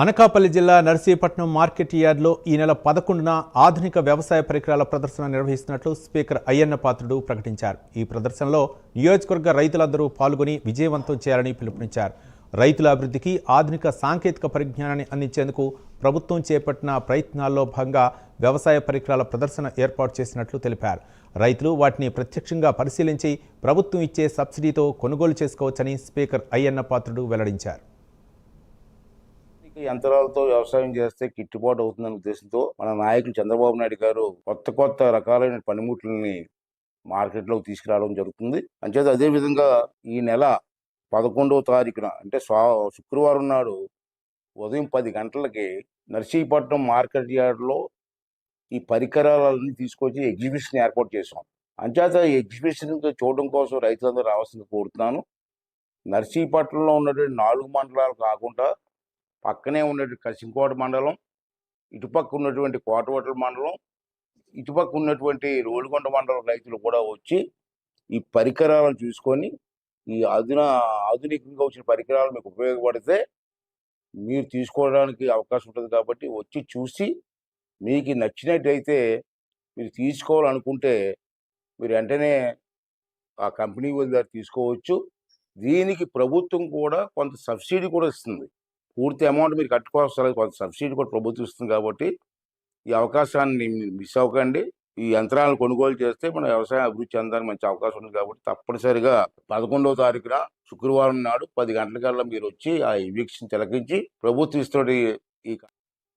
అనకాపల్లి జిల్లా నర్సీపట్నం మార్కెట్ యార్డ్లో ఈ నెల 11న ఆధునిక వ్యవసాయ పరికరాల ప్రదర్శన నిర్వహిస్తున్నట్లు స్పీకర్ అయ్యన్న పాత్రుడు ప్రకటించారు. ఈ ప్రదర్శనలో నియోజకవర్గ రైతులందరూ పాల్గొని విజయవంతం చేయాలని పిలుపునిచ్చారు. రైతుల అభివృద్ధికి ఆధునిక సాంకేతిక పరిజ్ఞానాన్ని అందించేందుకు ప్రభుత్వం చేపట్టిన ప్రయత్నాల్లో భాగంగా వ్యవసాయ పరికరాల ప్రదర్శన ఏర్పాటు చేసినట్లు తెలిపారు. రైతులు వాటిని ప్రత్యక్షంగా పరిశీలించి ప్రభుత్వం ఇచ్చే సబ్సిడీతో కొనుగోలు చేసుకోవచ్చని స్పీకర్ అయ్యన్న పాత్రుడు వెల్లడించారు. యంత్రాలతో వ్యవసాయం చేస్తే గిట్టుబాటు అవుతుందనే ఉద్దేశంతో మన నాయకులు చంద్రబాబు నాయుడు గారు కొత్త రకాలైన పనిముట్లని మార్కెట్లోకి తీసుకురావడం జరుగుతుంది. అంచేత అదే విధంగా ఈ నెల 11వ తారీఖున అంటే శుక్రవారం నాడు ఉదయం 10 గంటలకి నర్సీపట్నం మార్కెట్ యార్డ్లో ఈ పరికరాలన్నీ తీసుకొచ్చి ఎగ్జిబిషన్ ఏర్పాటు చేసాం. అంచేత ఈ ఎగ్జిబిషన్ చూడడం కోసం రైతులందరూ రావాల్సింది కోరుతున్నాను. నర్సీపట్నంలో ఉన్నటువంటి 4 మండలాలు కాకుండా పక్కనే ఉన్నటువంటి కసింకోట మండలం, ఇటుపక్క ఉన్నటువంటి కోటవట్ల మండలం, ఇటుపక్క ఉన్నటువంటి రోలుగొండ మండలం రైతులు కూడా వచ్చి ఈ పరికరాలను చూసుకొని ఈ ఆధునికంగా వచ్చిన పరికరాలు మీకు ఉపయోగపడితే మీరు తీసుకోవడానికి అవకాశం ఉంటుంది. కాబట్టి వచ్చి చూసి మీకు నచ్చినట్టయితే మీరు తీసుకోవాలనుకుంటే మీరు వెంటనే ఆ కంపెనీ వాళ్ళ దగ్గర తీసుకోవచ్చు. దీనికి ప్రభుత్వం కూడా కొంత సబ్సిడీ కూడా ఇస్తుంది. పూర్తి అమౌంట్ మీరు కట్టుకోవాల్సిన కొంత సబ్సిడీ కూడా ప్రభుత్వం ఇస్తుంది. కాబట్టి ఈ అవకాశాన్ని మిస్ అవ్వకండి. ఈ యంత్రాలను కొనుగోలు చేస్తే మన వ్యవసాయం అభివృద్ధి చెందడానికి మంచి అవకాశం ఉంది. కాబట్టి తప్పనిసరిగా 11వ తారీఖున శుక్రవారం నాడు 10 గంటలకల్లా మీరు వచ్చి ఆ వీక్షణ తిలకించి ప్రభుత్వం ఇస్తున్న ఈ